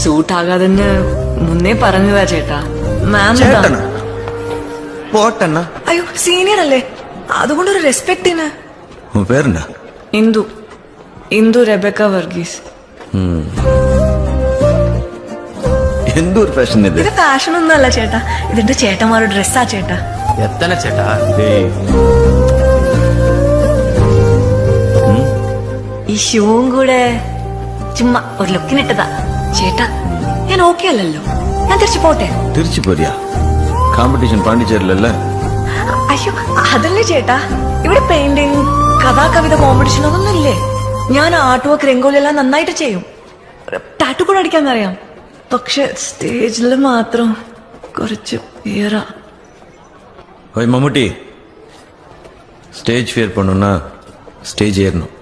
Suit ആകാതെന്ന് മുന്നേ പറഞ്ഞതാ ചേട്ടാ. മാം ചേട്ടനാ പോട്ടെണ്ണ. അയ്യോ സീനിയർ അല്ലേ, അതുകൊണ്ടൊരു റെസ്പെക്ടിന്. പേരെന്നാ? ഇന്ദു. ഇന്ദു റെബക്ക വർഗീസ്. എന്തൊരു ഫാഷൻ ഇത്? ഇത് ഫാഷൻ ഒന്നും അല്ല ചേട്ടാ, ഇതിന്റെ ചേട്ടന്മാരുടെ ഡ്രസ്സാ ചേട്ടാ. എത്തന ചേട്ടാ. ഈ ഷൂവും കൂടെ ചുമ്മാ ഒരു ലുക്കിനിട്ടതാ ചേട്ടാ. ഞാൻ ഓക്കെ അല്ലല്ലോ, ഞാൻ തിരിച്ചു പോട്ടെ. തിരിച്ചു പോരിയാ? കോമ്പറ്റീഷൻ പാണ്ടിച്ചേരിലല്ലേ? അയ്യോ അതല്ലേ ചേട്ടാ, ഇവിടെ പെയിന്റിങ്, കഥാ കവിത കോമ്പറ്റീഷൻ ഒന്നും ഇല്ലേ? ഞാൻ ആർട്ട് വർക്ക്, രംഗോലി എല്ലാം നന്നായിട്ട് ചെയ്യും. ടാറ്റു കൂടെ അടിക്കാൻ അറിയാം. പക്ഷെ സ്റ്റേജിൽ മാത്രം കുറച്ച് ഫിയറാ. ഓയ് മമ്മൂട്ടി, ஸ்டேஜ் ஃபியர் பண்ணுன்னா ஸ்டேஜ் ஏறணும்.